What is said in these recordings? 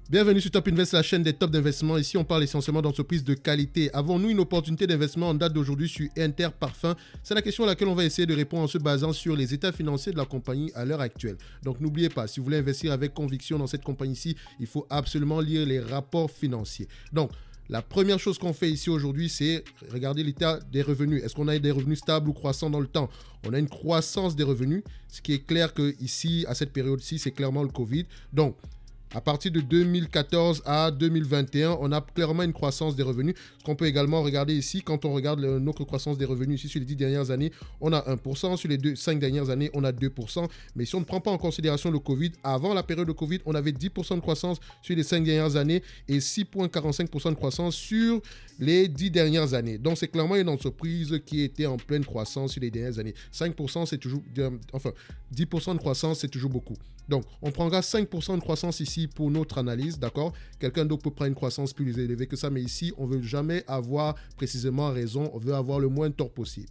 Bienvenue sur Top Invest, la chaîne des tops d'investissement. Ici, on parle essentiellement d'entreprises de qualité. Avons-nous une opportunité d'investissement en date d'aujourd'hui sur Inter Parfums? C'est la question à laquelle on va essayer de répondre en se basant sur les états financiers de la compagnie à l'heure actuelle. Donc, n'oubliez pas, si vous voulez investir avec conviction dans cette compagnie-ci, il faut absolument lire les rapports financiers. Donc, la première chose qu'on fait ici aujourd'hui, c'est regarder l'état des revenus. Est-ce qu'on a des revenus stables ou croissants dans le temps? On a une croissance des revenus, ce qui est clair que ici, à cette période-ci, c'est clairement le Covid. Donc, à partir de 2014 à 2021, on a clairement une croissance des revenus. Ce qu'on peut également regarder ici, quand on regarde notre croissance des revenus ici sur les 10 dernières années, on a 1%. Sur les 5 dernières années, on a 2%. Mais si on ne prend pas en considération le Covid, avant la période de Covid, on avait 10% de croissance sur les 5 dernières années et 6,45% de croissance sur les 10 dernières années. Donc, c'est clairement une entreprise qui était en pleine croissance sur les dernières années. 5%, c'est toujours... Enfin, 10% de croissance, c'est toujours beaucoup. Donc, on prendra 5% de croissance ici pour notre analyse, d'accord? Quelqu'un d'autre peut prendre une croissance plus élevée que ça, mais ici, on ne veut jamais avoir précisément raison, on veut avoir le moins de tort possible.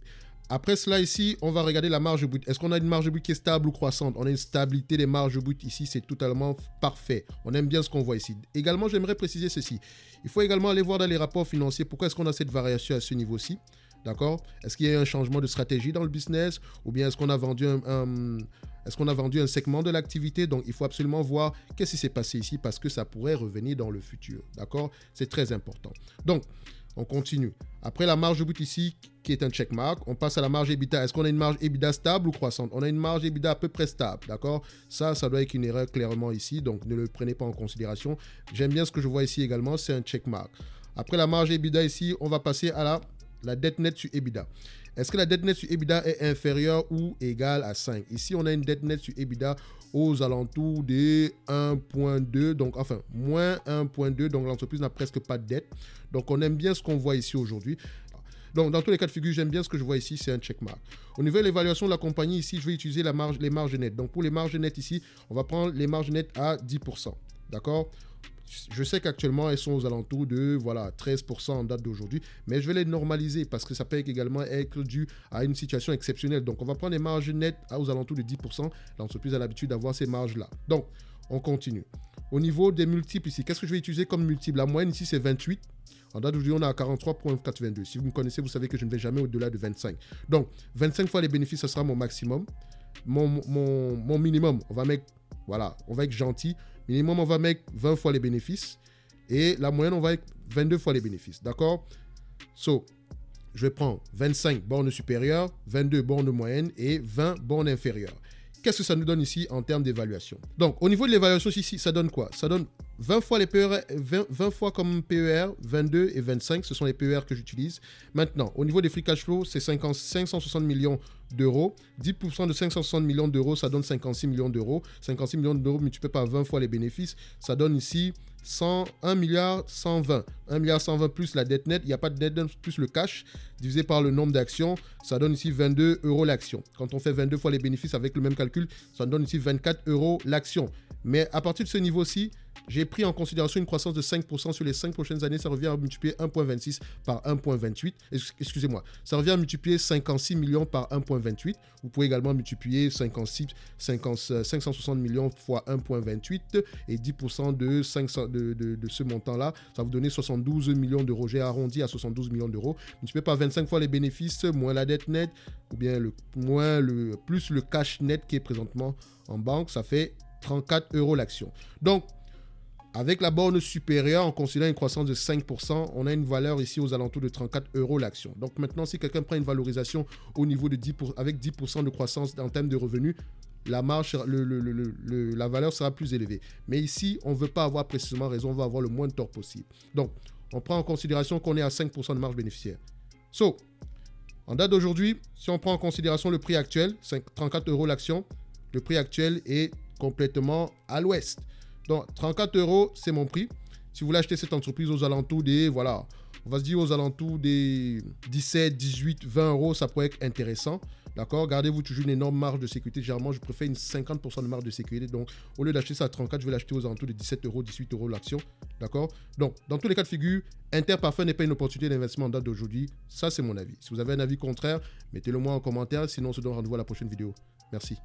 Après cela, ici, on va regarder la marge brute. Est-ce qu'on a une marge brute qui est stable ou croissante? On a une stabilité des marges brutes ici, c'est totalement parfait. On aime bien ce qu'on voit ici. Également, j'aimerais préciser ceci. Il faut également aller voir dans les rapports financiers pourquoi est-ce qu'on a cette variation à ce niveau-ci. D'accord? Est-ce qu'il y a eu un changement de stratégie dans le business? Ou bien est-ce qu'on a vendu un segment de l'activité? Donc, il faut absolument voir qu'est-ce qui s'est passé ici parce que ça pourrait revenir dans le futur. D'accord? C'est très important. Donc, on continue. Après la marge brute ici, qui est un checkmark, on passe à la marge EBITDA. Est-ce qu'on a une marge EBITDA stable ou croissante? On a une marge EBITDA à peu près stable. D'accord? Ça doit être une erreur clairement ici. Donc, ne le prenez pas en considération. J'aime bien ce que je vois ici également. C'est un checkmark. Après la marge EBITDA ici, on va passer à la dette nette sur EBITDA. Est-ce que la dette nette sur EBITDA est inférieure ou égale à 5? Ici, on a une dette nette sur EBITDA aux alentours de 1,2, donc enfin, moins 1,2, donc l'entreprise n'a presque pas de dette. Donc, on aime bien ce qu'on voit ici aujourd'hui. Donc, dans tous les cas de figure, j'aime bien ce que je vois ici, c'est un checkmark. Au niveau de l'évaluation de la compagnie, ici, je vais utiliser les marges nettes. Donc, pour les marges nettes ici, on va prendre les marges nettes à 10%. D'accord? Je sais qu'actuellement, elles sont aux alentours de 13% en date d'aujourd'hui, mais je vais les normaliser parce que ça peut également être dû à une situation exceptionnelle. Donc, on va prendre les marges nettes aux alentours de 10%. L'entreprise a l'habitude d'avoir ces marges-là. Donc, on continue. Au niveau des multiples ici, qu'est-ce que je vais utiliser comme multiple? La moyenne ici, c'est 28. En date d'aujourd'hui, on est à 43,82. Si vous me connaissez, vous savez que je ne vais jamais au-delà de 25. Donc, 25 fois les bénéfices, ce sera mon maximum. Mon minimum, on va être gentil. Minimum, on va mettre 20 fois les bénéfices. Et la moyenne, on va être 22 fois les bénéfices. D'accord? So, je vais prendre 25 bornes supérieures, 22 bornes moyennes et 20 bornes inférieures. Qu'est-ce que ça nous donne ici en termes d'évaluation? Donc, au niveau de l'évaluation ici, ça donne quoi? Ça donne 20 fois les PER, 20 fois comme PER, 22 et 25, ce sont les PER que j'utilise. Maintenant, au niveau des free cash flow, c'est 560 millions d'euros. 10% de 560 millions d'euros, ça donne 56 millions d'euros. 56 millions d'euros multiplié par 20 fois les bénéfices, ça donne ici 1 milliard 120. 1 milliard 120 plus la dette nette, il n'y a pas de dette nette plus le cash, divisé par le nombre d'actions, ça donne ici 22 euros l'action. Quand on fait 22 fois les bénéfices avec le même calcul, ça donne ici 24 euros l'action. Mais à partir de ce niveau-ci, j'ai pris en considération une croissance de 5% sur les 5 prochaines années. Ça revient à multiplier 1,26 par 1,28. Excusez-moi. Ça revient à multiplier 56 millions par 1,28. Vous pouvez également multiplier 560 millions fois 1,28 et 10% de ce montant-là. Ça va vous donner 72 millions d'euros. J'ai arrondi à 72 millions d'euros. Multiplié par 25 fois les bénéfices, moins la dette nette, ou bien plus le cash net qui est présentement en banque, ça fait 34 euros l'action. Donc, avec la borne supérieure, en considérant une croissance de 5%, on a une valeur ici aux alentours de 34 euros l'action. Donc maintenant, si quelqu'un prend une valorisation au niveau de 10%, avec 10% de croissance en termes de revenus, la valeur sera plus élevée. Mais ici, on ne veut pas avoir précisément raison, on veut avoir le moins de tort possible. Donc, on prend en considération qu'on est à 5% de marge bénéficiaire. So, en date d'aujourd'hui, si on prend en considération le prix actuel, 34 euros l'action, le prix actuel est complètement à l'ouest. Donc, 34 euros, c'est mon prix. Si vous voulez acheter cette entreprise aux alentours des, on va se dire aux alentours des 17, 18, 20 euros, ça pourrait être intéressant. D'accord? Gardez-vous toujours une énorme marge de sécurité. Généralement, je préfère une 50% de marge de sécurité. Donc, au lieu d'acheter ça à 34, je vais l'acheter aux alentours de 17 euros, 18 euros l'action. D'accord? Donc, dans tous les cas de figure, Inter Parfums n'est pas une opportunité d'investissement en date d'aujourd'hui. Ça, c'est mon avis. Si vous avez un avis contraire, mettez-le moi en commentaire. Sinon, on se donne rendez-vous à la prochaine vidéo. Merci.